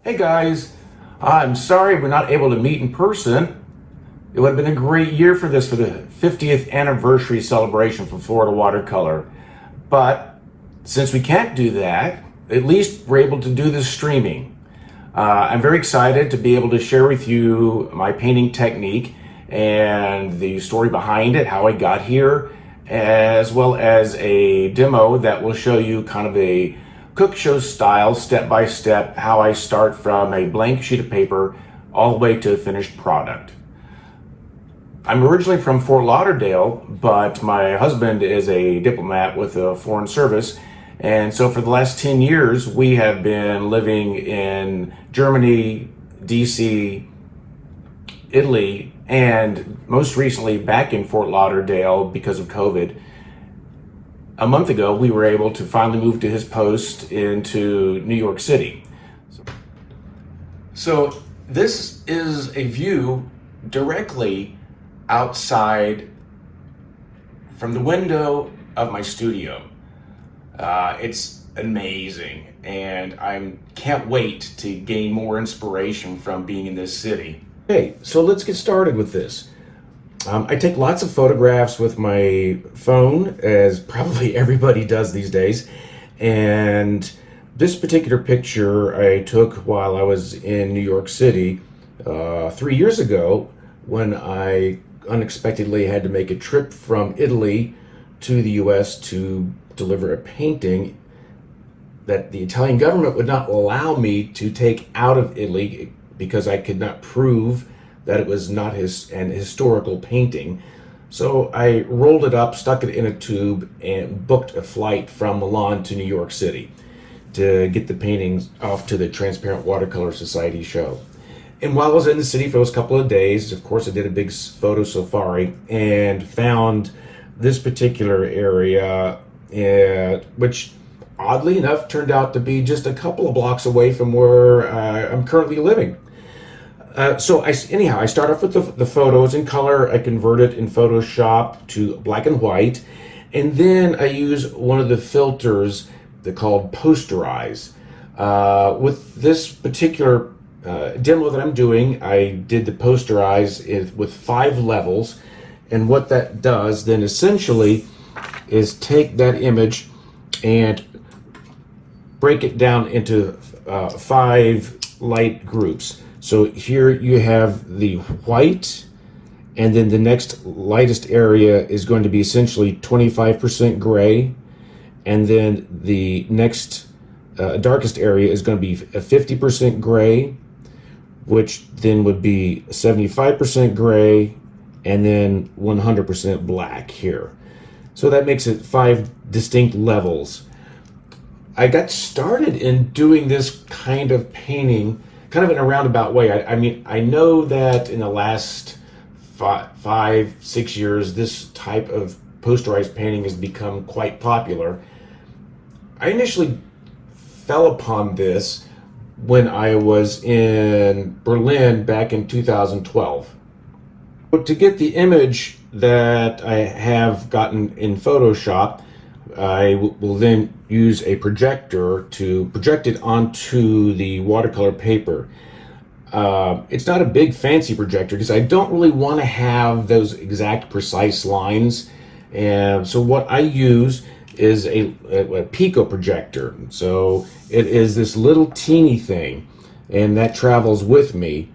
Hey guys, I'm sorry we're not able to meet in person. It would have been a great year for this, for the 50th anniversary celebration for Florida Watercolor. But since we can't do that, at least we're able to do this streaming. I'm very excited to be able to share with you my painting technique and the story behind it, how I got here, as well as a demo that will show you kind of a cook show style, step-by-step, how I start from a blank sheet of paper all the way to a finished product. I'm originally from Fort Lauderdale, but my husband is a diplomat with a foreign service. And so for the last 10 years, we have been living in Germany, DC, Italy, and most recently back in Fort Lauderdale because of COVID. A month ago, we were able to finally move to his post into New York City. So this is a view directly outside from the window of my studio. It's amazing, and I can't wait to gain more inspiration from being in this city. Okay, so let's get started with this. I take lots of photographs with my phone, as probably everybody does these days. And this particular picture I took while I was in New York City 3 years ago, when I unexpectedly had to make a trip from Italy to the US to deliver a painting that the Italian government would not allow me to take out of Italy because I could not prove that it was not an historical painting. So I rolled it up, stuck it in a tube, and booked a flight from Milan to New York City to get the paintings off to the Transparent Watercolor Society show. And while I was in the city for those couple of days, of course I did a big photo safari and found this particular area, which oddly enough turned out to be just a couple of blocks away from where I'm currently living. So I start off with the photos in color. I convert it in Photoshop to black and white. And then I use one of the filters called Posterize. With this particular demo that I'm doing, I did the Posterize with 5 levels. And what that does then essentially is take that image and break it down into 5 light groups. So here you have the white, and then the next lightest area is going to be essentially 25% gray, and then the next darkest area is going to be a 50% gray, which then would be 75% gray, and then 100% black here. So that makes it 5 distinct levels. I got started in doing this kind of painting kind of in a roundabout way. I mean, I know that in the last 5-6 years, this type of posterized painting has become quite popular. I initially fell upon this when I was in Berlin back in 2012. But to get the image that I have gotten in Photoshop, I will then use a projector to project it onto the watercolor paper. It's not a big fancy projector because I don't really want to have those exact precise lines. And so what I use is a Pico projector. So it is this little teeny thing, and that travels with me.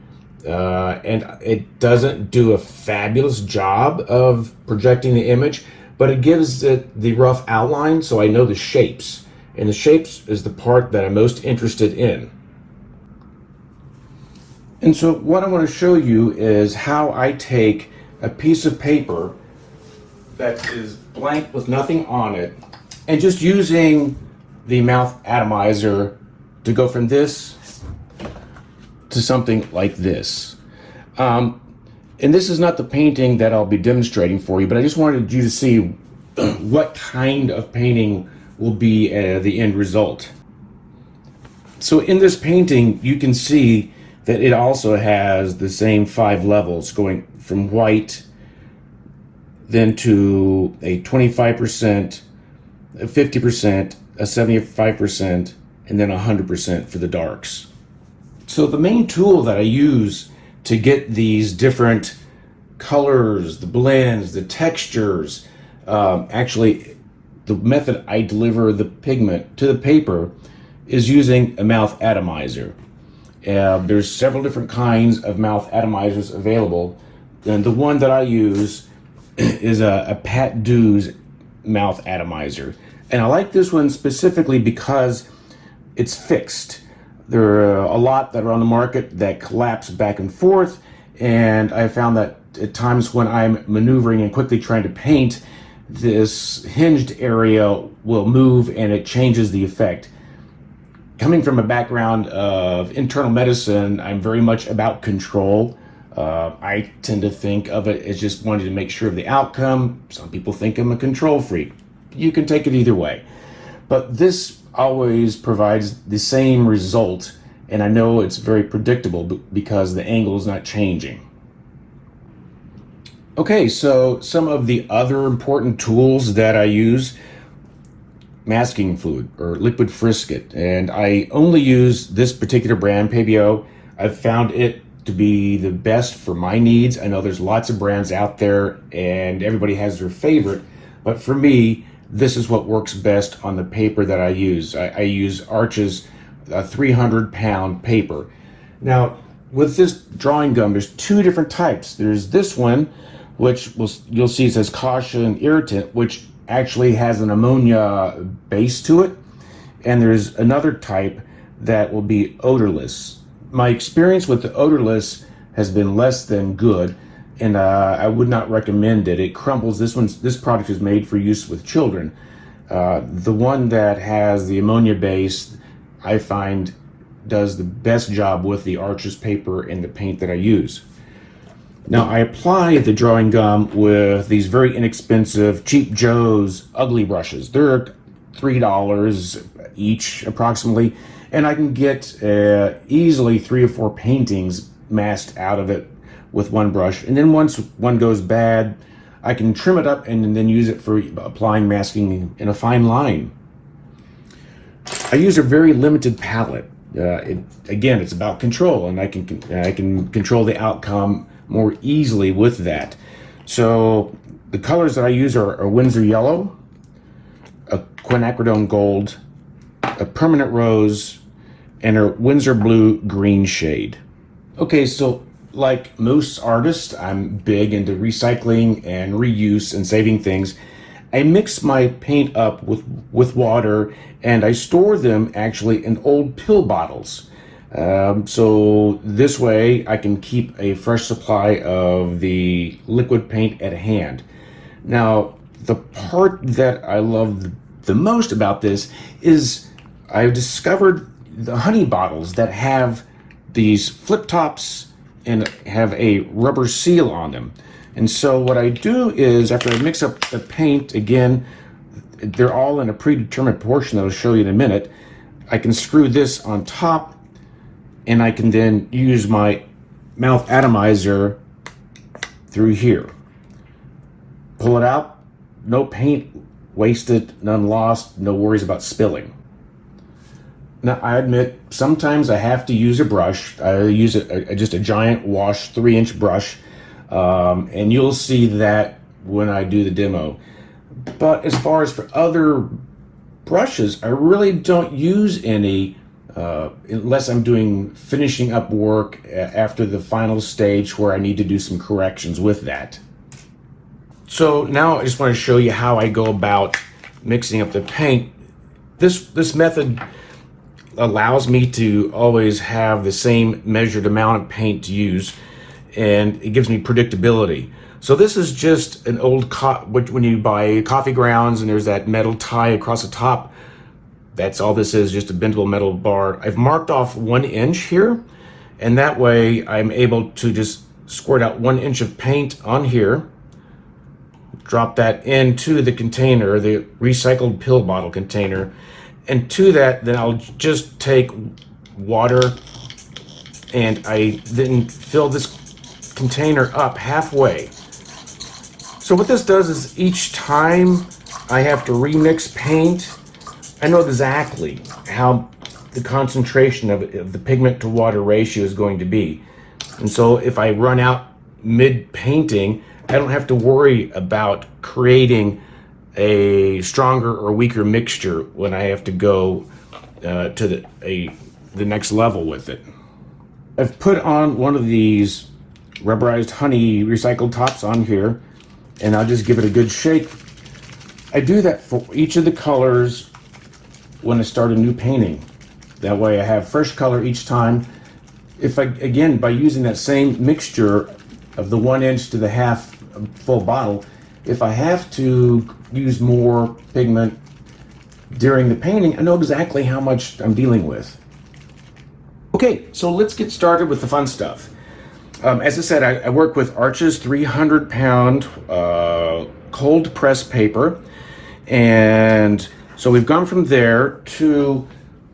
And it doesn't do a fabulous job of projecting the image, but it gives it the rough outline so I know the shapes. And the shapes is the part that I'm most interested in. And so what I want to show you is how I take a piece of paper that is blank with nothing on it, and just using the mouth atomizer to go from this to something like this. And this is not the painting that I'll be demonstrating for you, but I just wanted you to see what kind of painting will be the end result. So in this painting, you can see that it also has the same 5 levels, going from white, then to a 25%, a 50%, a 75%, and then 100% for the darks. So the main tool that I use to get these different colors, the blends, the textures, actually the method I deliver the pigment to the paper is using a mouth atomizer. There's several different kinds of mouth atomizers available, and the one that I use is a Pat Dew's mouth atomizer. And I like this one specifically because it's fixed. There are a lot that are on the market that collapse back and forth, and I found that at times when I'm maneuvering and quickly trying to paint, this hinged area will move and it changes the effect. Coming from a background of internal medicine, I'm very much about control. I tend to think of it as just wanting to make sure of the outcome. Some people think I'm a control freak. You can take it either way. But this always provides the same result, and I know it's very predictable because the angle is not changing. Okay, so some of the other important tools that I use: masking fluid or liquid frisket, and I only use this particular brand, Pabio. I've found it to be the best for my needs. I know there's lots of brands out there and everybody has their favorite, but for me, this is what works best on the paper that I use. I use Arch's 300-pound paper. Now, with this drawing gum, there's two different types. There's this one, which you'll see it says caution irritant, which actually has an ammonia base to it. And there's another type that will be odorless. My experience with the odorless has been less than good, and I would not recommend it. It crumbles. This product is made for use with children. The one that has the ammonia base, I find, does the best job with the Arches paper and the paint that I use. Now, I apply the drawing gum with these very inexpensive Cheap Joe's ugly brushes. They're $3 each approximately, and I can get easily 3 or 4 paintings masked out of it with one brush. And then once one goes bad, I can trim it up and then use it for applying masking in a fine line. I use a very limited palette. Again, it's about control, and I can control the outcome more easily with that. So the colors that I use are Winsor Yellow, a Quinacridone Gold, a Permanent Rose, and a Winsor Blue Green shade. Okay, so like most artists, I'm big into recycling and reuse and saving things. I mix my paint up with water, and I store them actually in old pill bottles. So this way I can keep a fresh supply of the liquid paint at hand. Now, the part that I love the most about this is I've discovered the honey bottles that have these flip tops and have a rubber seal on them. And so what I do is, after I mix up the paint, again, they're all in a predetermined portion that I'll show you in a minute, I can screw this on top, and I can then use my mouth atomizer through here. Pull it out, no paint wasted, none lost, no worries about spilling. Now, I admit, sometimes I have to use a brush. I use just a giant wash 3-inch brush, and you'll see that when I do the demo. But as far as for other brushes, I really don't use any unless I'm doing finishing up work after the final stage where I need to do some corrections with that. So now I just want to show you how I go about mixing up the paint. This method allows me to always have the same measured amount of paint to use, and it gives me predictability. So this is just an old when you buy coffee grounds and there's that metal tie across the top. That's all this is, just a bendable metal bar. I've marked off 1 inch here, and that way I'm able to just squirt out 1 inch of paint on here, drop that into the container, the recycled pill bottle container, and to that, then I'll just take water, and I then fill this container up halfway. So what this does is each time I have to remix paint, I know exactly how the concentration of the pigment to water ratio is going to be. And so if I run out mid-painting, I don't have to worry about creating a stronger or weaker mixture when I have to go to the next level with it. I've put on one of these rubberized honey recycled tops on here, and I'll just give it a good shake. I do that for each of the colors when I start a new painting. That way I have fresh color each time. If I, again, by using that same mixture of the 1 inch to the half full bottle, if I have to use more pigment during the painting, I know exactly how much I'm dealing with. Okay, so let's get started with the fun stuff. As I said, I work with Arches 300-pound cold press paper, and so we've gone from there to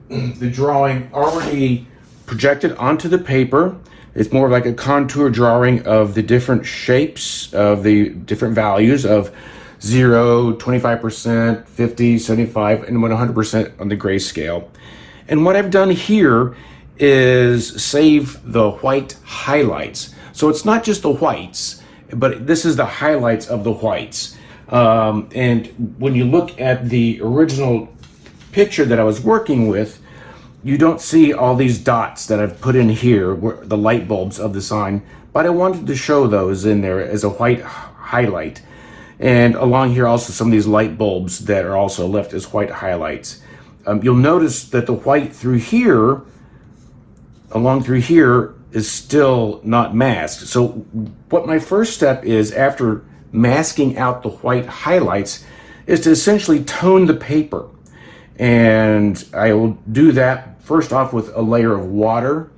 the drawing already projected onto the paper. It's more like a contour drawing of the different shapes of the different values of 0, 25%, 50, 75, and 100% on the grayscale. And what I've done here is save the white highlights. So it's not just the whites, but this is the highlights of the whites. And when you look at the original picture that I was working with, you don't see all these dots that I've put in here, the light bulbs of the sign, but I wanted to show those in there as a white highlight. And along here also some of these light bulbs that are also left as white highlights. You'll notice that the white through here, along through here, is still not masked. So what my first step is, after masking out the white highlights, is to essentially tone the paper. And I will do that first off with a layer of water,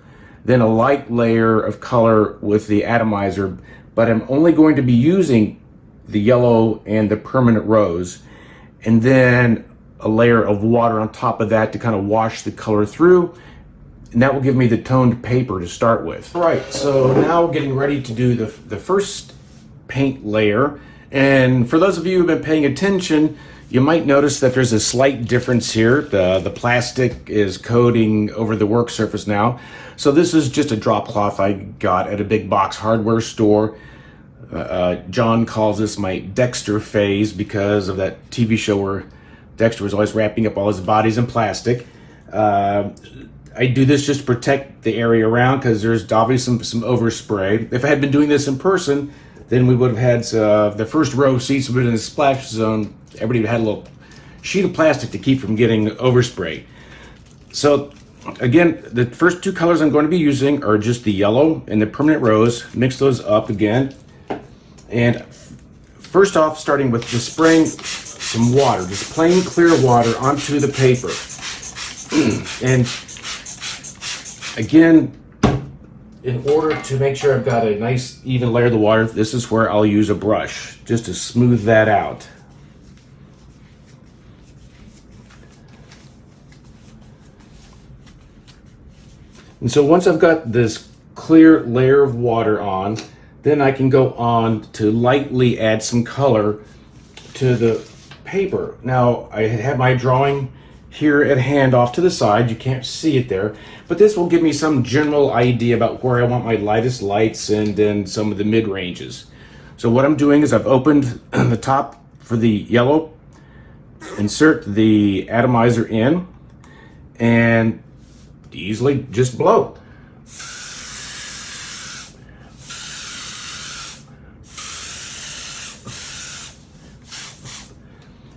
then a light layer of color with the atomizer, but I'm only going to be using the yellow and the permanent rose, and then a layer of water on top of that to kind of wash the color through, and that will give me the toned paper to start with. All right, so now getting ready to do the first paint layer. And for those of you who've been paying attention, you might notice that there's a slight difference here. The plastic is coating over the work surface now. So this is just a drop cloth I got at a big box hardware store. John calls this my Dexter phase because of that TV show where Dexter was always wrapping up all his bodies in plastic. I do this just to protect the area around because there's obviously some overspray. If I had been doing this in person, then we would have had the first row seats would have been in the splash zone. Everybody had a little sheet of plastic to keep from getting overspray. So again, the first two colors I'm going to be using are just the yellow and the permanent rose. Mix those up again. And first off, starting with just spraying some water, just plain clear water onto the paper. And again, in order to make sure I've got a nice even layer of the water, this is where I'll use a brush just to smooth that out. And so once I've got this clear layer of water on, then I can go on to lightly add some color to the paper. Now, I have my drawing here at hand off to the side. You can't see it there, but this will give me some general idea about where I want my lightest lights and then some of the mid ranges. So what I'm doing is I've opened the top for the yellow, insert the atomizer in, and easily just blow.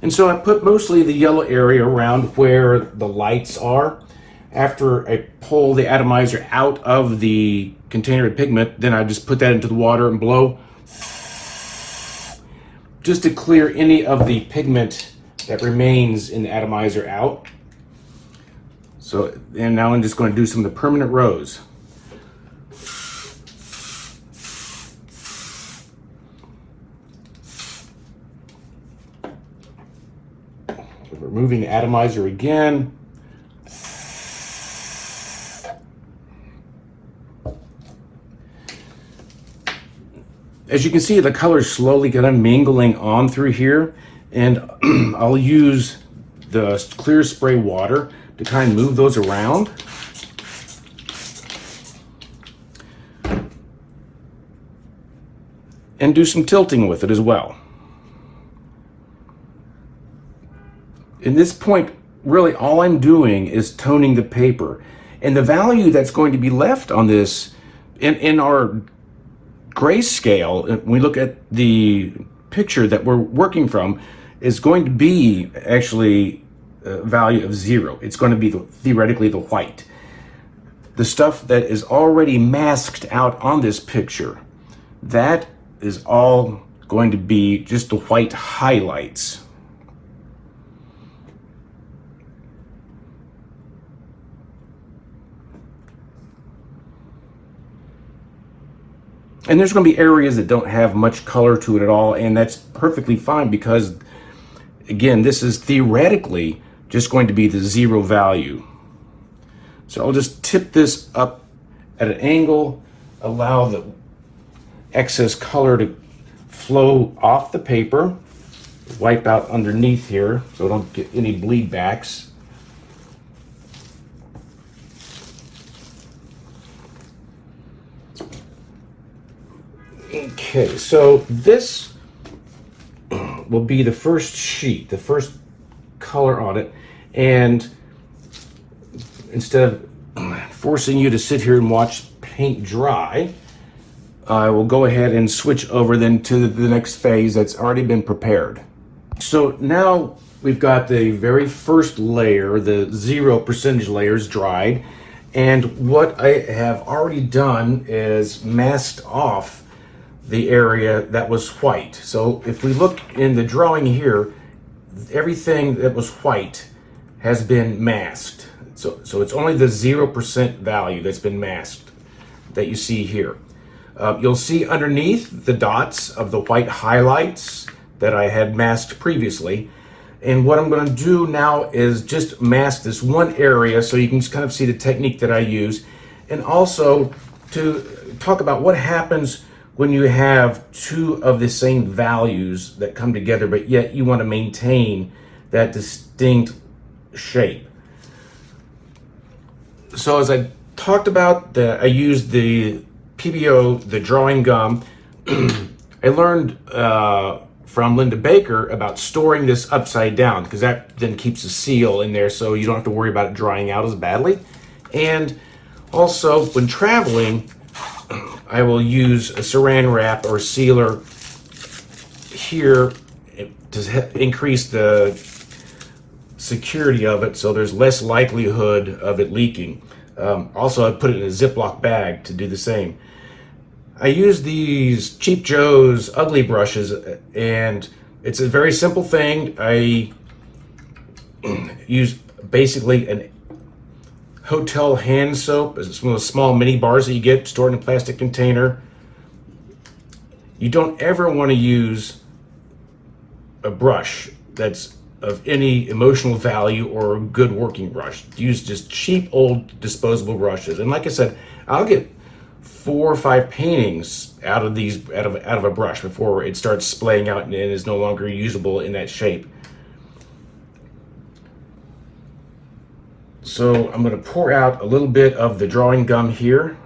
And so I put mostly the yellow area around where the lights are. After I pull the atomizer out of the container of pigment, then I just put that into the water and blow, just to clear any of the pigment that remains in the atomizer out. So, and now I'm just going to do some of the permanent rose. Removing the atomizer again. As you can see, the colors slowly kind of mingling on through here, and I'll use the clear spray water, to kind of move those around. And do some tilting with it as well. In this point, really all I'm doing is toning the paper. And the value that's going to be left on this in our grayscale, when we look at the picture that we're working from, is going to be actually a value of 0. It's going to be theoretically the white. The stuff that is already masked out on this picture, that is all going to be just the white highlights. And there's going to be areas that don't have much color to it at all, and that's perfectly fine because, again, this is theoretically just going to be the 0 value. So I'll just tip this up at an angle, allow the excess color to flow off the paper, wipe out underneath here so I don't get any bleed backs. Okay, so this will be the first sheet, the first color on it, and instead of forcing you to sit here and watch paint dry, I will go ahead and switch over then to the next phase that's already been prepared. So now we've got the very first layer, the 0% layers dried, and what I have already done is masked off the area that was white. So if we look in the drawing here, everything that was white has been masked. So it's only the 0% value that's been masked that you see here. You'll see underneath the dots of the white highlights that I had masked previously. And what I'm going to do now is just mask this one area so you can just kind of see the technique that I use. And also to talk about what happens when you have two of the same values that come together, but yet you want to maintain that distinct shape. So as I talked about, I used the PBO, the drawing gum. I learned from Linda Baker about storing this upside down because that then keeps a seal in there so you don't have to worry about it drying out as badly. And also when traveling, I will use a saran wrap or sealer here to increase the security of it so there's less likelihood of it leaking. Also, I put it in a Ziploc bag to do the same. I use these Cheap Joe's ugly brushes, and it's a very simple thing. I use basically an hotel hand soap. It's one of those small mini bars that you get stored in a plastic container. You don't ever want to use a brush that's of any emotional value or a good working brush. Use just cheap old disposable brushes. And like I said, I'll get 4 or 5 paintings out of a brush before it starts splaying out and is no longer usable in that shape. So I'm going to pour out a little bit of the drawing gum here.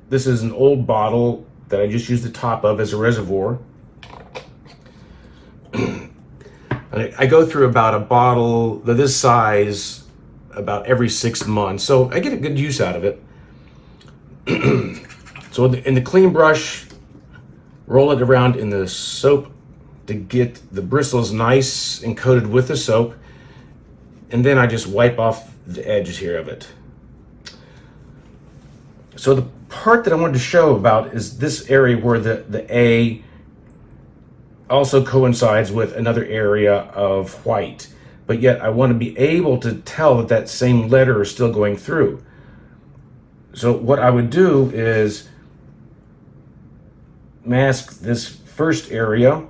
This is an old bottle that I just used the top of as a reservoir. I go through about a bottle this size about every 6 months, so I get a good use out of it. So in the clean brush, roll it around in the soap to get the bristles nice and coated with the soap, and then I just wipe off the edges here of it. So the part that I wanted to show about is this area where the A also coincides with another area of white, but yet I want to be able to tell that that same letter is still going through. So what I would do is mask this first area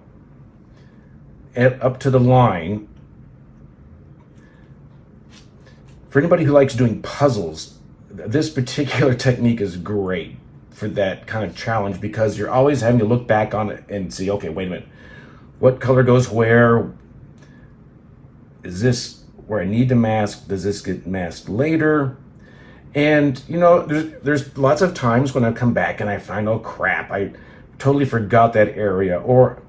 and up to the line. For anybody who likes doing puzzles, this particular technique is great for that kind of challenge because you're always having to look back on it and see, okay, wait a minute, what color goes where? Is this where I need to mask? Does this get masked later? And you know, there's lots of times when I come back and I find, oh crap, I totally forgot that area. Or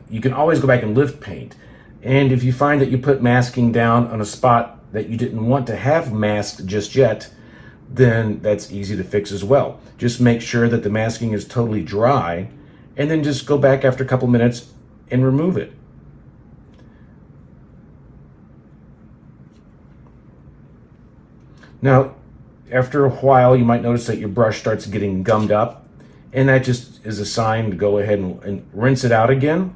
you can always go back and lift paint. And if you find that you put masking down on a spot that you didn't want to have masked just yet, then that's easy to fix as well. Just make sure that the masking is totally dry, and then just go back after a couple minutes and remove it. Now, after a while, you might notice that your brush starts getting gummed up, and that just is a sign to go ahead and rinse it out again.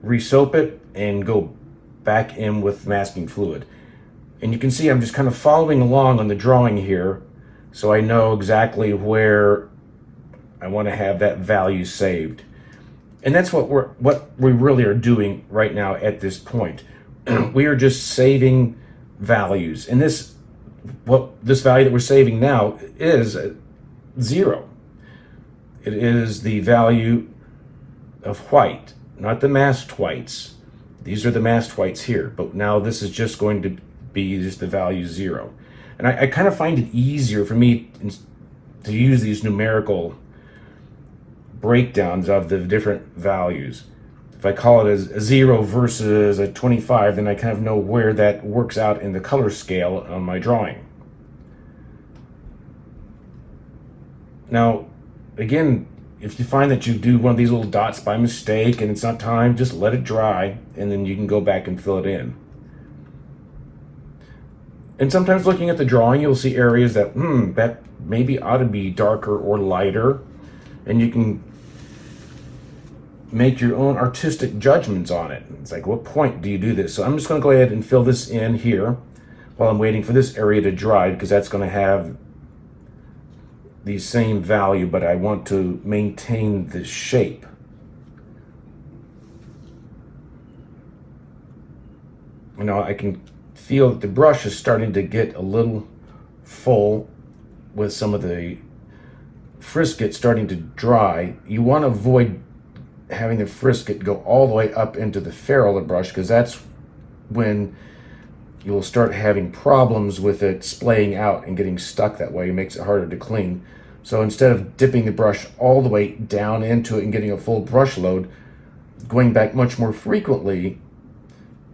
Re-soap it and go back in with masking fluid. And you can see I'm just kind of following along on the drawing here, so I know exactly where I want to have that value saved. And that's what we really are doing right now at this point. We are just saving values, and this value that we're saving now is 0. It is the value of white, not the masked whites. These are the masked whites here, but now this is just going to be just the value 0. And I kind of find it easier for me to use these numerical breakdowns of the different values. If I call it a 0 versus a 25, then I kind of know where that works out in the color scale on my drawing. Now, again, if you find that you do one of these little dots by mistake and it's not time, just let it dry, and then you can go back and fill it in. And sometimes looking at the drawing, you'll see areas that, that maybe ought to be darker or lighter, and you can make your own artistic judgments on it. It's like, what point do you do this? So I'm just going to go ahead and fill this in here while I'm waiting for this area to dry, because that's going to have the same value, but I want to maintain the shape. You know, I can feel that the brush is starting to get a little full with some of the frisket starting to dry. You want to avoid having the frisket go all the way up into the ferrule of the brush, because that's when you'll start having problems with it splaying out and getting stuck that way. It makes it harder to clean. So instead of dipping the brush all the way down into it and getting a full brush load, going back much more frequently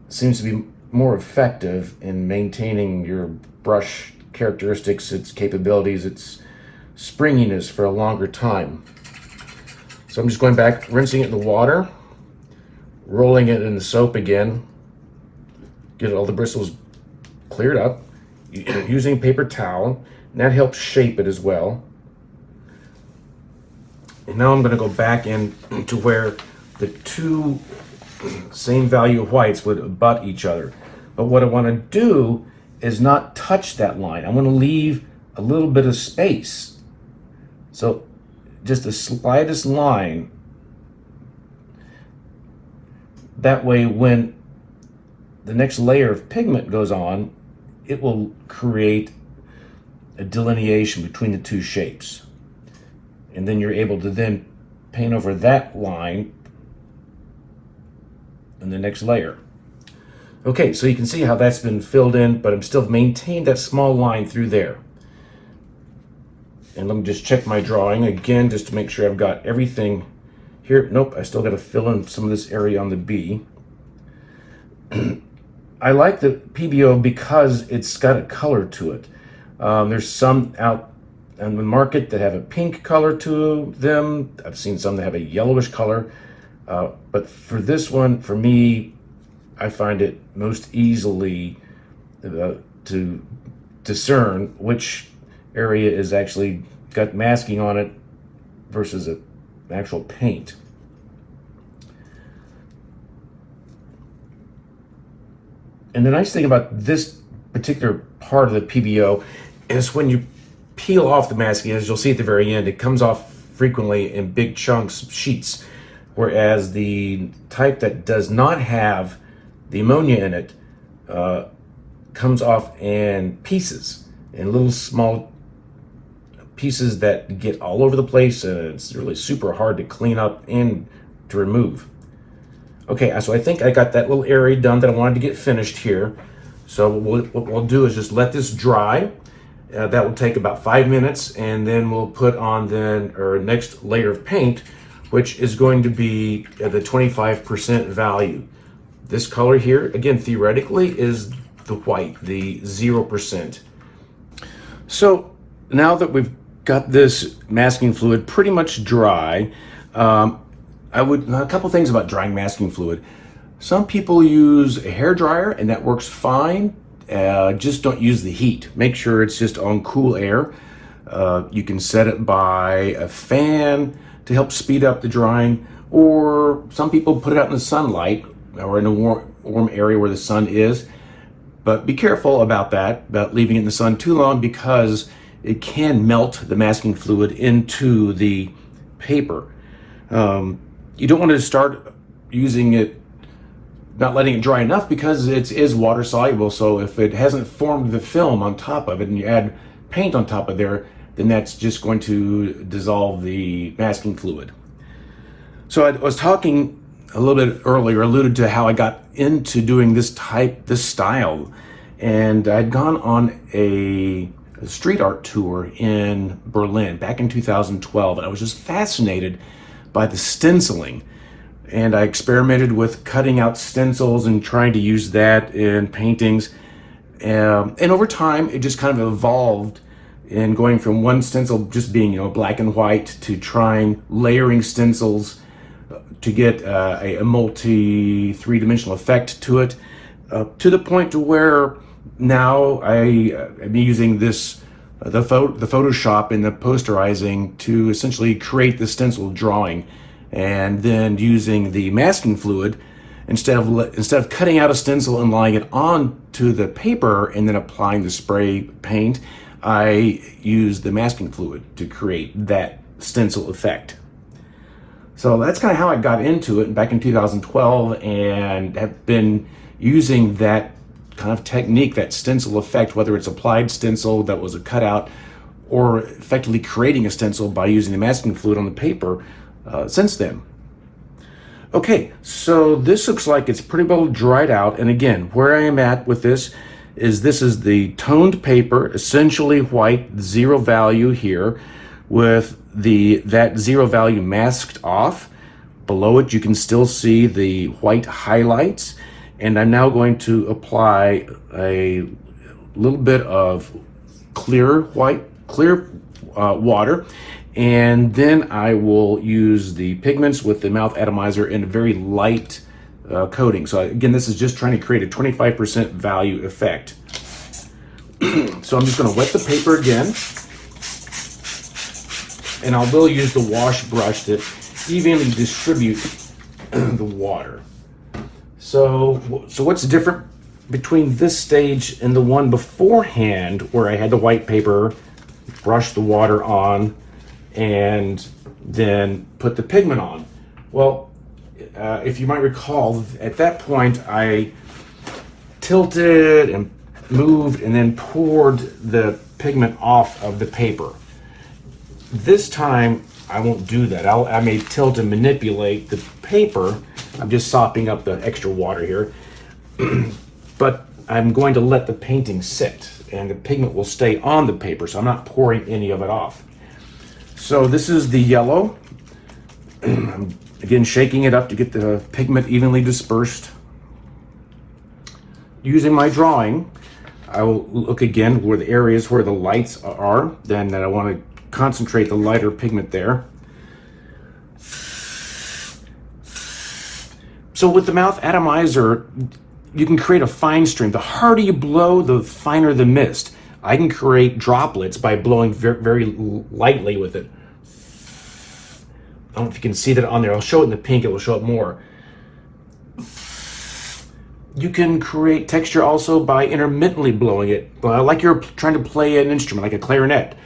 seems to be more effective in maintaining your brush characteristics, its capabilities, its springiness for a longer time. So I'm just going back, rinsing it in the water, rolling it in the soap again, get all the bristles cleared up, using a paper towel, and that helps shape it as well. And now I'm going to go back in to where the two same value whites would butt each other. But what I want to do is not touch that line. I want to leave a little bit of space. So just the slightest line. That way when the next layer of pigment goes on, it will create a delineation between the two shapes. And then you're able to then paint over that line in the next layer. Okay, so you can see how that's been filled in, but I'm still maintained that small line through there. And let me just check my drawing again, just to make sure I've got everything here. Nope, I still got to fill in some of this area on the B. I like the PBO because it's got a color to it. There's some out on the market that have a pink color to them. I've seen some that have a yellowish color. But for this one, for me, I find it most easily to discern which area is actually got masking on it versus an actual paint. And the nice thing about this particular part of the PBO is when you peel off the masking, as you'll see at the very end, it comes off frequently in big chunks, sheets, whereas the type that does not have the ammonia in it comes off in pieces, in little small pieces that get all over the place, and it's really super hard to clean up and to remove. Okay, so I think I got that little area done that I wanted to get finished here. So what we'll do is just let this dry. That will take about 5 minutes, and then we'll put on then our next layer of paint, which is going to be the 25% value. This color here, again, theoretically, is the white, the 0%. So now that we've got this masking fluid pretty much dry, a couple things about drying masking fluid. Some people use a hair dryer, and that works fine. Just don't use the heat. Make sure it's just on cool air. You can set it by a fan to help speed up the drying, or some people put it out in the sunlight or in a warm area where the sun is. But be careful about that, about leaving it in the sun too long, because it can melt the masking fluid into the paper. You don't want to start using it, not letting it dry enough, because it is water soluble. So if it hasn't formed the film on top of it and you add paint on top of there, then that's just going to dissolve the masking fluid. So I was talking a little bit earlier, alluded to how I got into doing this style. And I'd gone on a street art tour in Berlin back in 2012, and I was just fascinated by the stenciling. And I experimented with cutting out stencils and trying to use that in paintings. And over time, it just kind of evolved in going from one stencil just being, black and white, to trying layering stencils to get a multi three-dimensional effect to it, to the point to where now I'm using this the Photoshop and the posterizing to essentially create the stencil drawing, and then using the masking fluid instead of cutting out a stencil and laying it onto the paper and then applying the spray paint. I use the masking fluid to create that stencil effect. So that's kind of how I got into it back in 2012, and have been using that kind of technique, that stencil effect, whether it's applied stencil that was a cutout or effectively creating a stencil by using the masking fluid on the paper since then. Okay, so this looks like it's pretty well dried out. And again, where I am at with this is the toned paper, essentially white, zero value here, with that zero value masked off. Below it, you can still see the white highlights. And I'm now going to apply a little bit of clear water. And then I will use the pigments with the mouth atomizer in a very light coating. So again, this is just trying to create a 25% value effect. So I'm just going to wet the paper again. And I will use the wash brush to evenly distribute the water. So what's different between this stage and the one beforehand, where I had the white paper, brush the water on, and then put the pigment on? Well, if you might recall, at that point I tilted and moved and then poured the pigment off of the paper. This time I won't do that. I may tilt and manipulate the paper. I'm just sopping up the extra water here. But I'm going to let the painting sit, and the pigment will stay on the paper, so I'm not pouring any of it off. So this is the yellow. I'm again shaking it up to get the pigment evenly dispersed. Using my drawing, I will look again where the areas where the lights are, then that I want to concentrate the lighter pigment there. So with the mouth atomizer, you can create a fine stream. The harder you blow, the finer the mist. I can create droplets by blowing very, very lightly with it. I don't know if you can see that on there. I'll show it in the pink, it will show it more. You can create texture also by intermittently blowing it, like you're trying to play an instrument, like a clarinet.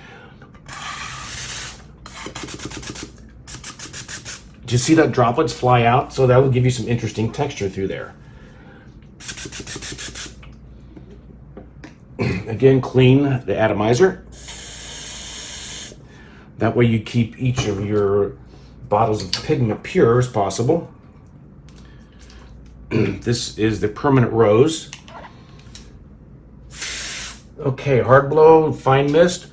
Do you see that droplets fly out? So that will give you some interesting texture through there. Again, clean the atomizer. That way you keep each of your bottles of pigment pure as possible. This is the permanent rose. Okay, hard blow, fine mist.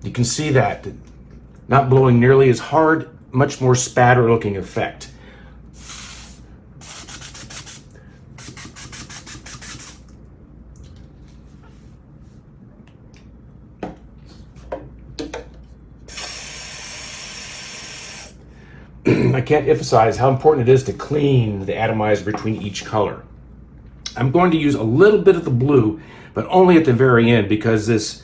You can see that. Not blowing nearly as hard, much more spatter looking effect. I can't emphasize how important it is to clean the atomizer between each color. I'm going to use a little bit of the blue, but only at the very end, because this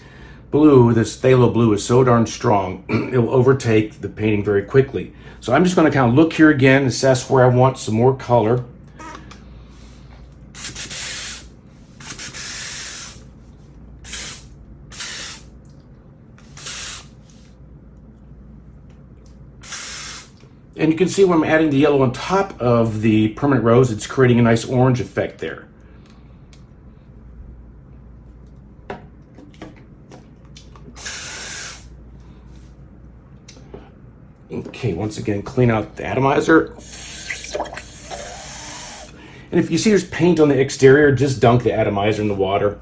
blue, this phthalo blue, is so darn strong, it will overtake the painting very quickly. So I'm just going to kind of look here again, assess where I want some more color. And you can see when I'm adding the yellow on top of the permanent rose, it's creating a nice orange effect there. Okay, once again, clean out the atomizer. And if you see there's paint on the exterior, just dunk the atomizer in the water.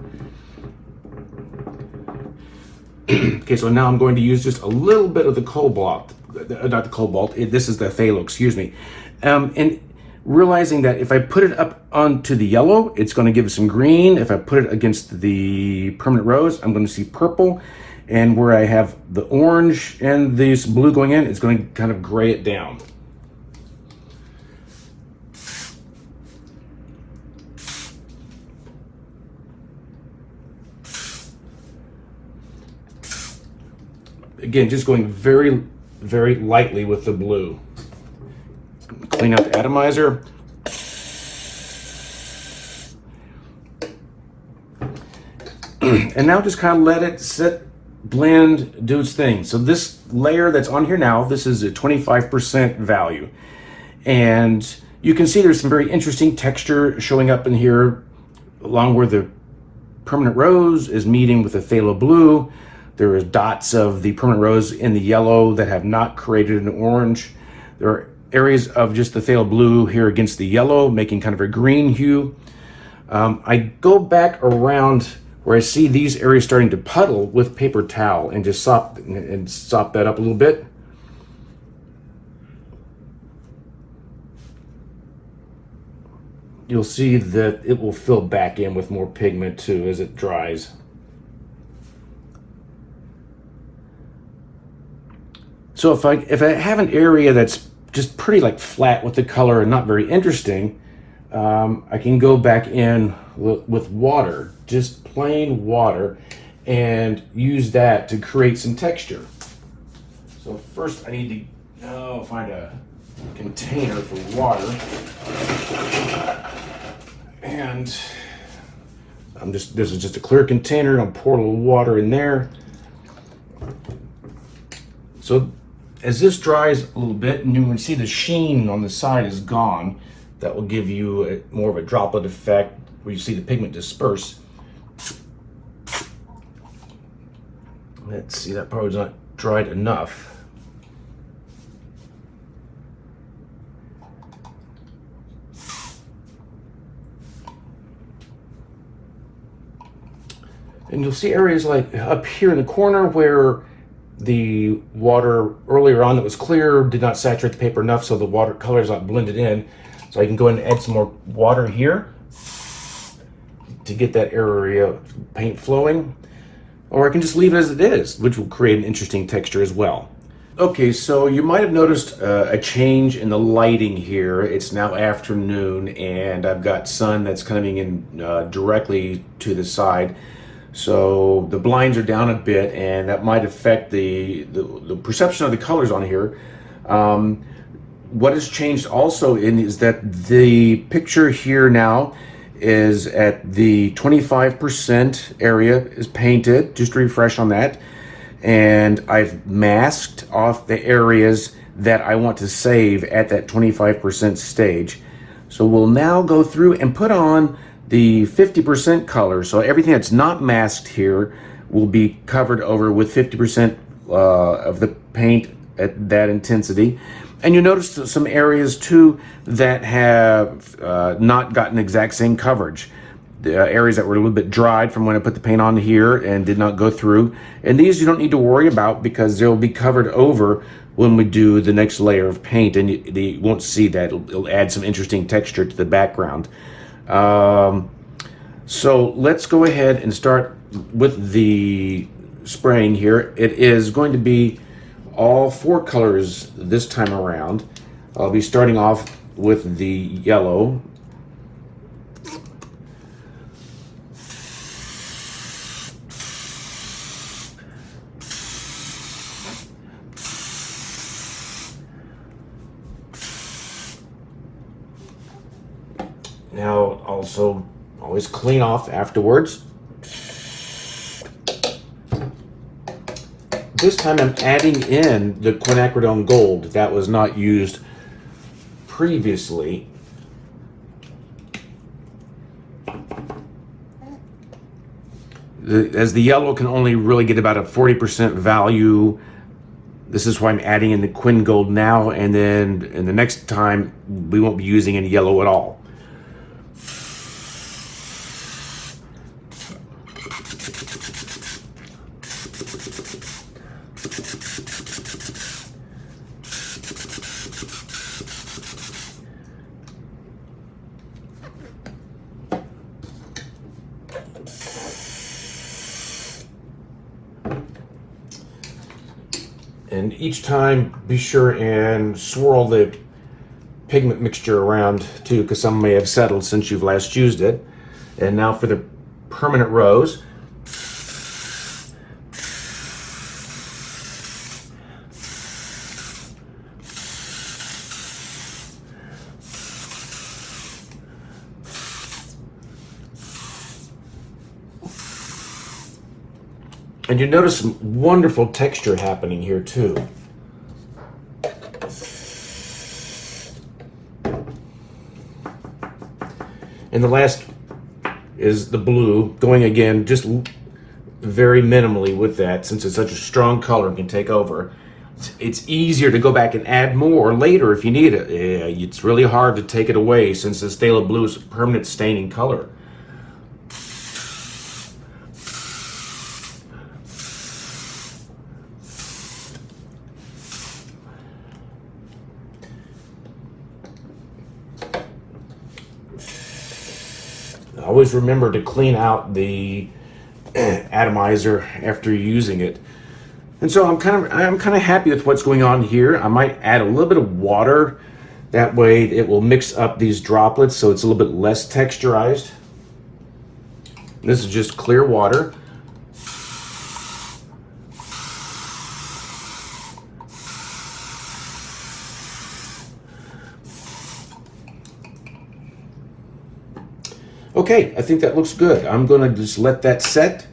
Okay, so now I'm going to use just a little bit of the cobalt. Not the cobalt, this is the phthalo, excuse me. And realizing that if I put it up onto the yellow, it's going to give it some green. If I put it against the permanent rose, I'm going to see purple. And where I have the orange and this blue going in, it's going to kind of gray it down. Again, just going very, very lightly with the blue. Clean out the atomizer. And now just kind of let it sit, blend, do its thing. So this layer that's on here now, this is a 25% value. And you can see there's some very interesting texture showing up in here, along where the permanent rose is meeting with the phthalo blue. There is dots of the permanent rose in the yellow that have not created an orange. There are areas of just the phthalo blue here against the yellow, making kind of a green hue. I go back around where I see these areas starting to puddle with paper towel and just sop that up a little bit. You'll see that it will fill back in with more pigment too as it dries. So if I have an area that's just pretty like flat with the color and not very interesting, I can go back in with water, just plain water, and use that to create some texture. So first I need to find a container for water, and this is just a clear container. I'll pour a little water in there. So as this dries a little bit, and you can see the sheen on the side is gone, that will give you more of a droplet effect where you see the pigment disperse. Let's see, that probably is not dried enough. And you'll see areas like up here in the corner where the water earlier on that was clear did not saturate the paper enough, so the water color is not blended in. So I can go ahead and add some more water here to get that area of paint flowing. Or I can just leave it as it is, which will create an interesting texture as well. Okay, so you might have noticed a change in the lighting here. It's now afternoon, and I've got sun that's coming in directly to the side. So the blinds are down a bit, and that might affect the perception of the colors on here. What has changed also is that the picture here now is at the 25% area is painted, just to refresh on that. And I've masked off the areas that I want to save at that 25% stage. So we'll now go through and put on the 50% color. So everything that's not masked here will be covered over with 50% of the paint at that intensity. And you notice some areas too that have not gotten exact same coverage. The areas that were a little bit dried from when I put the paint on here and did not go through. And these you don't need to worry about because they'll be covered over when we do the next layer of paint, and you won't see that. It'll add some interesting texture to the background. So let's go ahead and start with the spraying here. It is going to be all 4 colors this time around. I'll be starting off with the yellow. Now also always clean off afterwards. This time I'm adding in the quinacridone gold that was not used previously. As the yellow can only really get about a 40% value, this is why I'm adding in the quin gold now, and then in the next time we won't be using any yellow at all. And each time, be sure and swirl the pigment mixture around too, because some may have settled since you've last used it. And now for the permanent rose. And you notice some wonderful texture happening here too. And the last is the blue, going again just very minimally with that, since it's such a strong color and can take over. It's easier to go back and add more later if you need it. It's really hard to take it away since the phthalo blue is a permanent staining color. Always remember to clean out the atomizer after using it. And so I'm kind of happy with what's going on here. I might add a little bit of water. That way it will mix up these droplets so it's a little bit less texturized. This is just clear water. Okay, I think that looks good. I'm going to just let that set,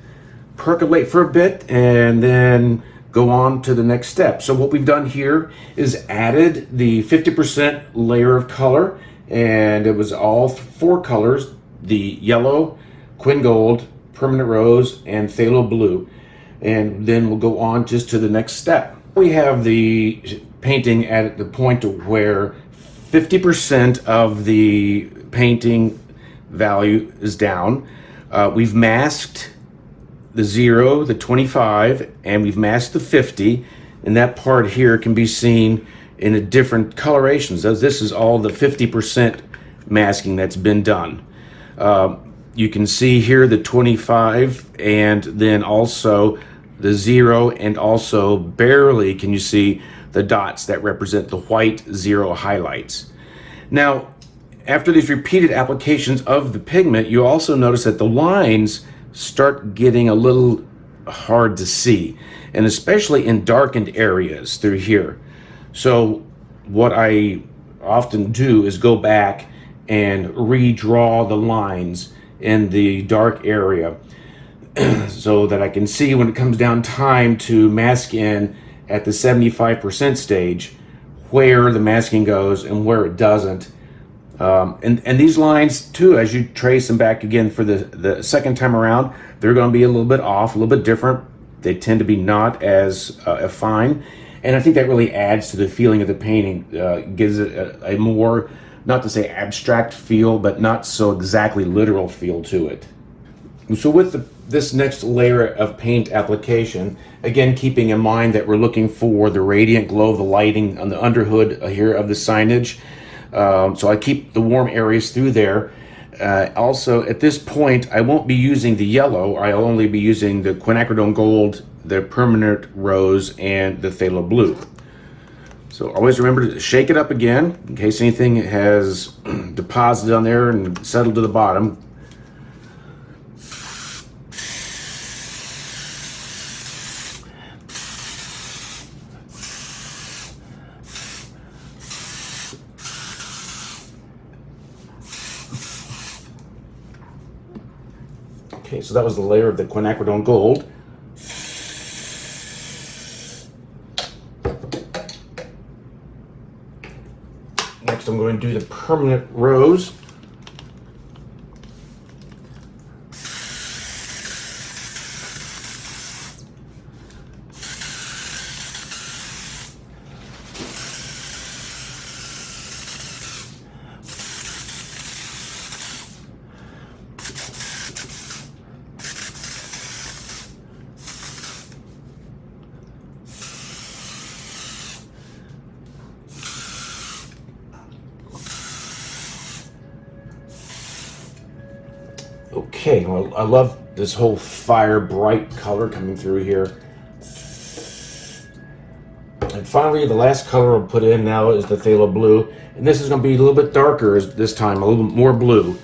percolate for a bit, and then go on to the next step. So what we've done here is added the 50% layer of color, and it was all 4 colors, the yellow, quin gold, permanent rose, and phthalo blue. And then we'll go on just to the next step. We have the painting at the point where 50% of the painting value is down. We've masked the 0, the 25, and we've masked the 50, and that part here can be seen in a different colorations, as this is all the 50% masking that's been done. You can see here the 25, and then also the 0, and also barely can you see the dots that represent the white 0 highlights. Now, after these repeated applications of the pigment, you also notice that the lines start getting a little hard to see, and especially in darkened areas through here. So what I often do is go back and redraw the lines in the dark area so that I can see when it comes down time to mask in at the 75% stage where the masking goes and where it doesn't. And these lines too, as you trace them back again for the second time around, they're going to be a little bit off, a little bit different. They tend to be not as fine. And I think that really adds to the feeling of the painting, gives it a more, not to say abstract feel, but not so exactly literal feel to it. So with this next layer of paint application, again keeping in mind that we're looking for the radiant glow of the lighting on the underhood here of the signage. So I keep the warm areas through there. Also, at this point, I won't be using the yellow. I'll only be using the quinacridone gold, the permanent rose, and the phthalo blue. So always remember to shake it up again in case anything has deposited on there and settled to the bottom. Okay, so that was the layer of the quinacridone gold. Next, I'm going to do the permanent rose. Okay, well, I love this whole fire bright color coming through here. And finally, the last color I'll put in now is the phthalo blue. And this is going to be a little bit darker this time, a little bit more blue.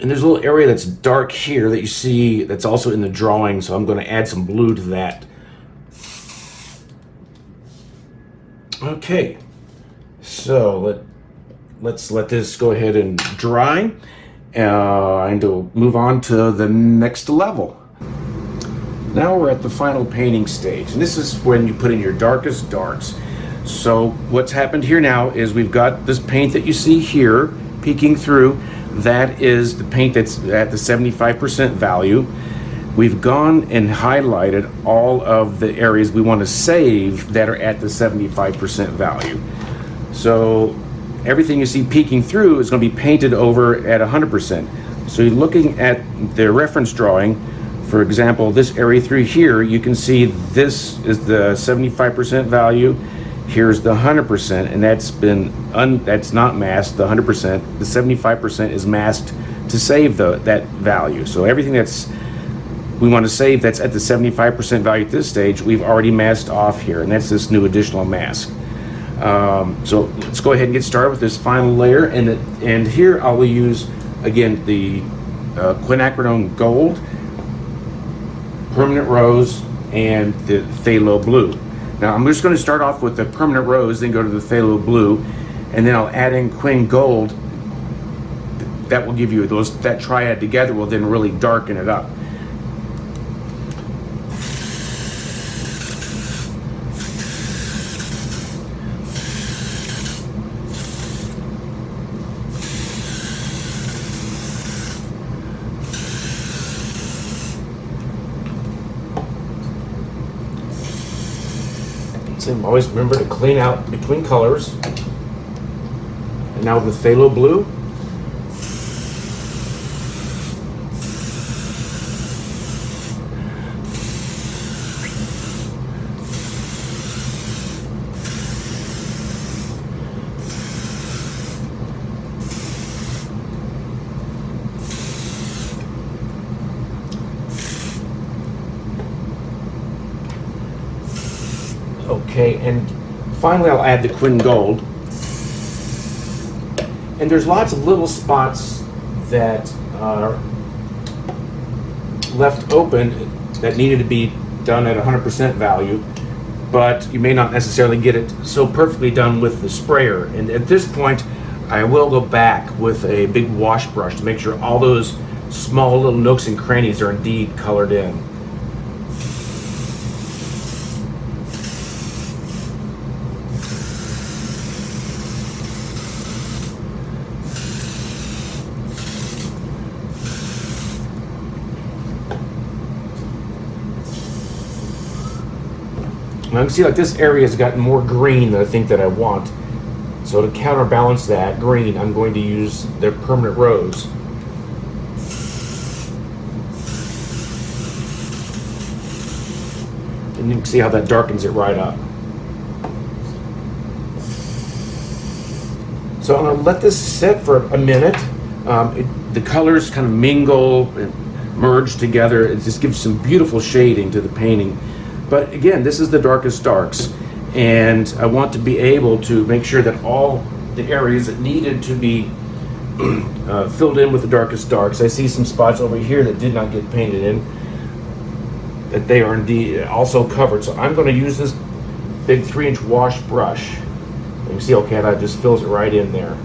And there's a little area that's dark here that you see that's also in the drawing, so I'm going to add some blue to that. Okay, so let's let this go ahead and dry, and we'll move on to the next level. Now we're at the final painting stage, and this is when you put in your darkest darks. So what's happened here now is we've got this paint that you see here peeking through. That is the paint that's at the 75% value. We've gone and highlighted all of the areas we want to save that are at the 75% value. So everything you see peeking through is going to be painted over at 100%. So you're looking at the reference drawing. For example, this area through here, you can see this is the 75% value. Here's the 100%, and that's not masked. The 100%, the 75% is masked to save that value. So everything we want to save that's at the 75% value at this stage, we've already masked off here, and that's this new additional mask. So let's go ahead and get started with this final layer, and here I will use again the quinacridone gold, permanent rose, and the phthalo blue. Now I'm just going to start off with the permanent rose, then go to the phthalo blue, and then I'll add in quin gold. That will give you that triad together will then really darken it up. So always remember to clean out between colors. And now the phthalo blue. Okay, and finally I'll add the quin gold. And there's lots of little spots that are left open that needed to be done at 100% value, but you may not necessarily get it so perfectly done with the sprayer. And at this point, I will go back with a big wash brush to make sure all those small little nooks and crannies are indeed colored in. And I can see like this area has gotten more green than I think that I want. So to counterbalance that green, I'm going to use their permanent rose. And you can see how that darkens it right up. So I'm going to let this sit for a minute. The colors kind of mingle and merge together. It just gives some beautiful shading to the painting. But again, this is the darkest darks. And I want to be able to make sure that all the areas that needed to be filled in with the darkest darks. I see some spots over here that did not get painted in, that they are indeed also covered. So I'm going to use this big 3-inch wash brush. You can see, okay, that just fills it right in there.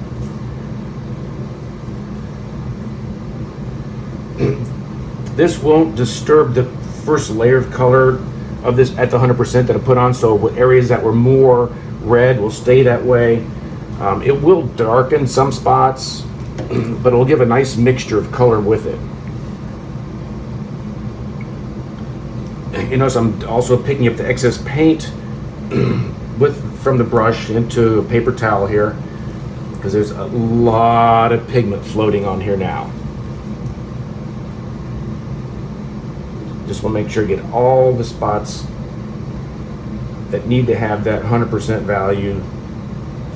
This won't disturb the first layer of color of this at the 100% that I put on, so areas that were more red will stay that way. It will darken some spots, but it will give a nice mixture of color with it. You notice I'm also picking up the excess paint from the brush into a paper towel here, because there's a lot of pigment floating on here now. Just want to make sure to get all the spots that need to have that 100% value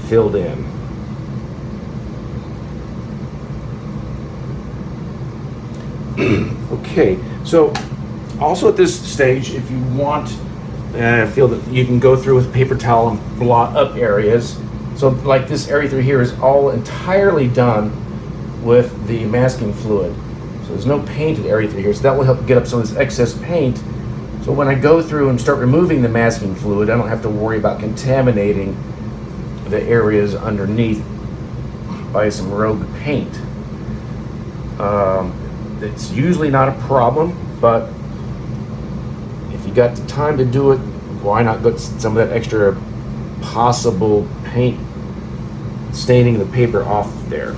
filled in. Okay, so also at this stage, if you want, feel that you can go through with a paper towel and blot up areas. So like this area through here is all entirely done with the masking fluid. So there's no painted area through here, so that will help get up some of this excess paint. So when I go through and start removing the masking fluid, I don't have to worry about contaminating the areas underneath by some rogue paint. It's usually not a problem, but if you got the time to do it, why not get some of that extra possible paint staining the paper off there.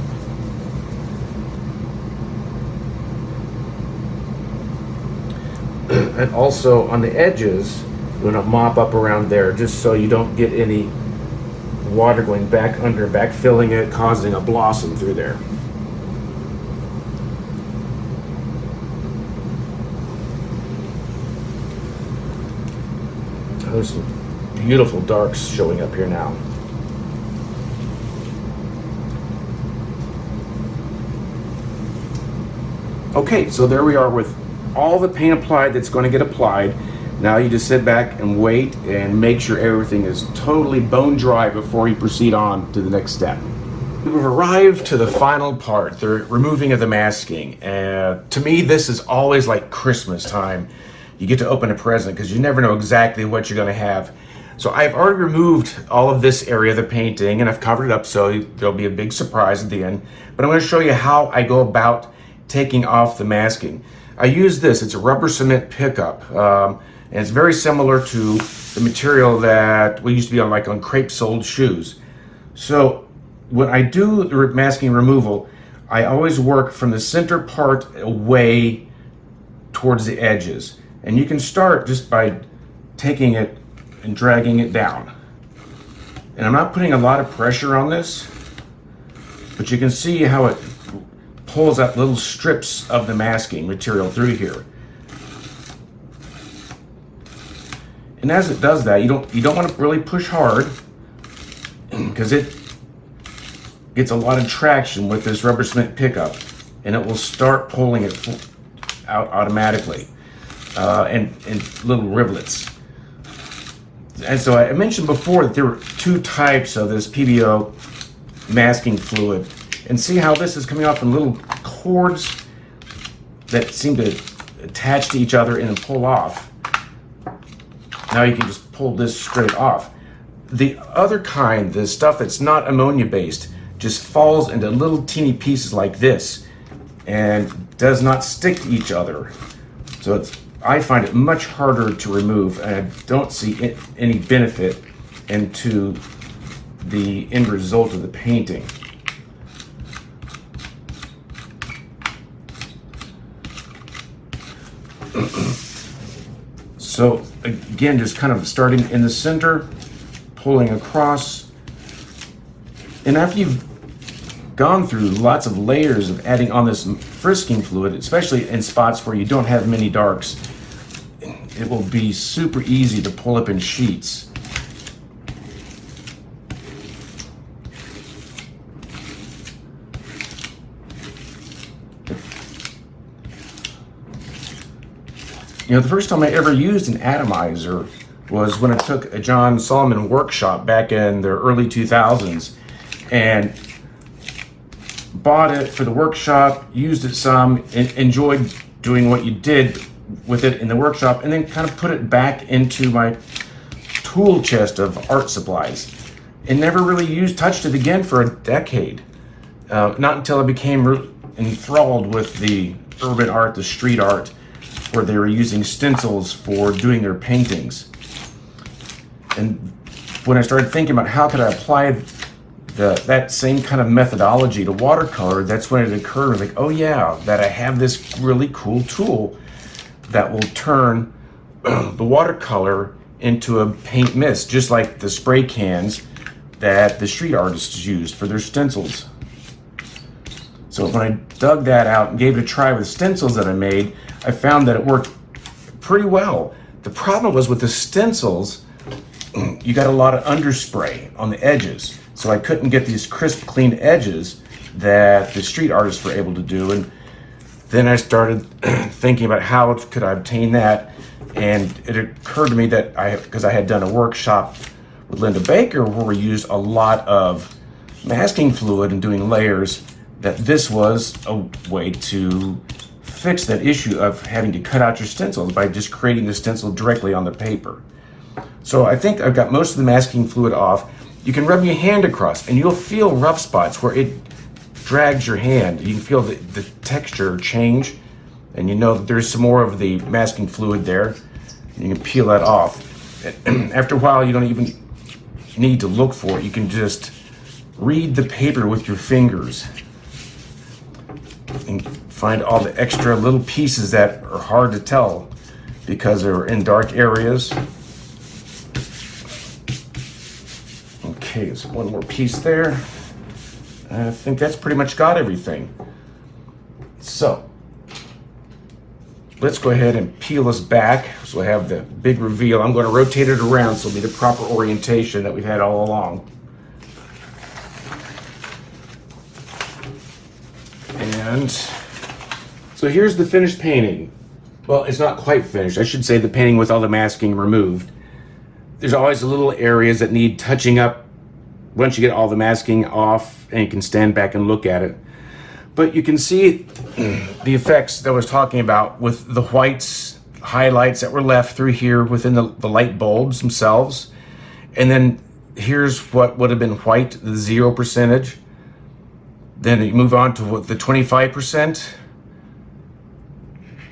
And also on the edges, you want to mop up around there just so you don't get any water going back under, back filling it, causing a blossom through there. There's some beautiful darks showing up here now. Okay, so there we are with all the paint applied that's going to get applied. Now you just sit back and wait and make sure everything is totally bone dry before you proceed on to the next step. We've arrived to the final part, the removing of the masking. To me, this is always like Christmas time. You get to open a present because you never know exactly what you're going to have. So I've already removed all of this area of the painting and I've covered it up so there'll be a big surprise at the end. But I'm going to show you how I go about taking off the masking. I use this, it's a rubber cement pickup. And it's very similar to the material that we used to be on, like on crepe-soled shoes. So when I do the masking removal, I always work from the center part away towards the edges. And you can start just by taking it and dragging it down. And I'm not putting a lot of pressure on this, but you can see how it pulls out little strips of the masking material through here. And as it does that, you don't want to really push hard because it gets a lot of traction with this rubber cement pickup, and it will start pulling it out automatically, and little rivulets. And so I mentioned before that there were two types of this PBO masking fluid, and see how this is coming off in little cords that seem to attach to each other and then pull off. Now you can just pull this straight off. The other kind, the stuff that's not ammonia based, just falls into little teeny pieces like this and does not stick to each other. So I find it much harder to remove, and I don't see any benefit into the end result of the painting. So again, just kind of starting in the center, pulling across. And after you've gone through lots of layers of adding on this frisking fluid, especially in spots where you don't have many darks, it will be super easy to pull up in sheets. You know, the first time I ever used an atomizer was when I took a John Solomon workshop back in the early 2000s and bought it for the workshop, used it some, enjoyed doing what you did with it in the workshop, and then kind of put it back into my tool chest of art supplies and never really touched it again for a decade. Not until I became enthralled with the urban art, the street art, where they were using stencils for doing their paintings. And when I started thinking about how could I apply that same kind of methodology to watercolor, that's when it occurred, like, oh yeah, that I have this really cool tool that will turn the watercolor into a paint mist, just like the spray cans that the street artists used for their stencils. So when I dug that out and gave it a try with stencils that I made, I found that it worked pretty well. The problem was with the stencils, you got a lot of underspray on the edges. So I couldn't get these crisp, clean edges that the street artists were able to do. And then I started thinking about how could I obtain that. And it occurred to me that because I had done a workshop with Linda Baker where we used a lot of masking fluid and doing layers, that this was a way to fix that issue of having to cut out your stencils by just creating the stencil directly on the paper. So I think I've got most of the masking fluid off. You can rub your hand across and you'll feel rough spots where it drags your hand. You can feel the texture change, and you know that there's some more of the masking fluid there. You can peel that off. After a while, you don't even need to look for it. You can just read the paper with your fingers and find all the extra little pieces that are hard to tell because they're in dark areas. Okay, so one more piece there. I think that's pretty much got everything. So let's go ahead and peel this back so I have the big reveal. I'm going to rotate it around so it'll be the proper orientation that we've had all along. And so here's the finished painting. Well, it's not quite finished. I should say the painting with all the masking removed. There's always little areas that need touching up once you get all the masking off and you can stand back and look at it. But you can see the effects that I was talking about with the whites, highlights that were left through here within the light bulbs themselves. And then here's what would have been white, the 0%. Then you move on to the 25%,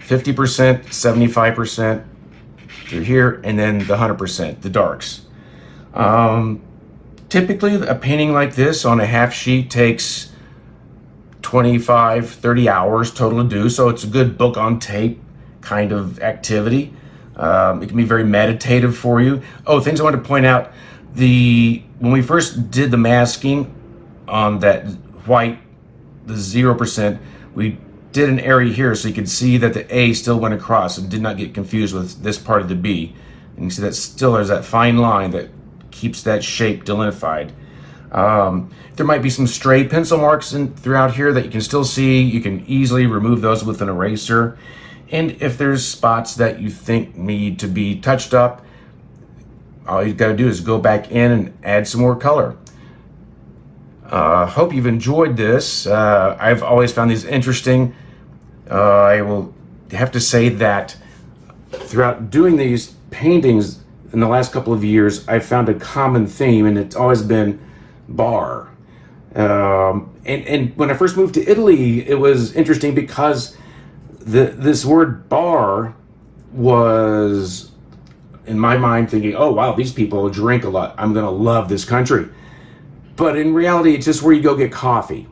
50%, 75% through here, and then the 100%, the darks. Typically, a painting like this on a half sheet takes 25, 30 hours total to do, so it's a good book on tape kind of activity. It can be very meditative for you. Oh, things I want to point out, when we first did the masking on that white, the 0%, we did an area here so you could see that the A still went across and did not get confused with this part of the B. And you see that still there's that fine line that keeps that shape delinified. There might be some stray pencil marks throughout here that you can still see. You can easily remove those with an eraser. And if there's spots that you think need to be touched up, all you've got to do is go back in and add some more color. Hope you've enjoyed this. I've always found these interesting. I will have to say that throughout doing these paintings in the last couple of years, I've found a common theme, and it's always been bar. And when I first moved to Italy, it was interesting because this word bar was, in my mind, thinking, oh wow, these people drink a lot. I'm gonna love this country. But in reality, it's just where you go get coffee.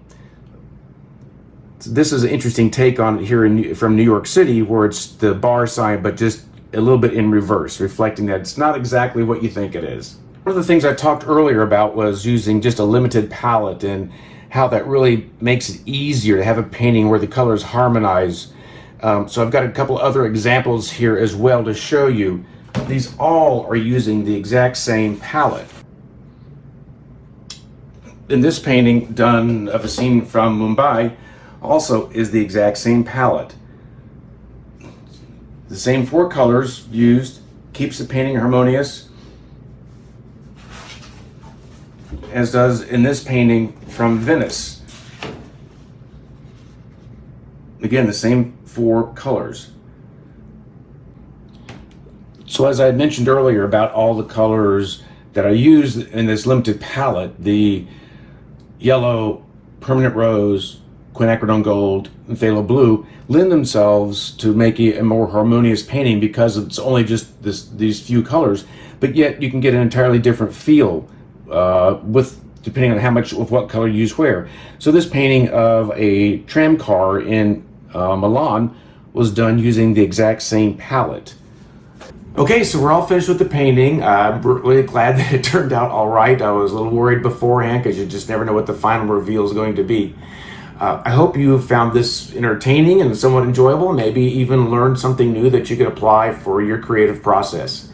So this is an interesting take on it here from New York City, where it's the bar sign, but just a little bit in reverse, reflecting that it's not exactly what you think it is. One of the things I talked earlier about was using just a limited palette and how that really makes it easier to have a painting where the colors harmonize. So I've got a couple other examples here as well to show you. These all are using the exact same palette. In this painting done of a scene from Mumbai also is the exact same palette. The same 4 colors used keeps the painting harmonious, as does in this painting from Venice. Again, the same 4 colors. So as I had mentioned earlier about all the colors that are used in this limited palette, the yellow, permanent rose, quinacridone gold, and phthalo blue lend themselves to make a more harmonious painting because it's only just these few colors, but yet you can get an entirely different feel depending on how much of what color you use where. So this painting of a tram car in Milan was done using the exact same palette. Okay, so we're all finished with the painting. I'm really glad that it turned out all right. I was a little worried beforehand because you just never know what the final reveal is going to be. I hope you found this entertaining and somewhat enjoyable, and maybe even learned something new that you could apply for your creative process.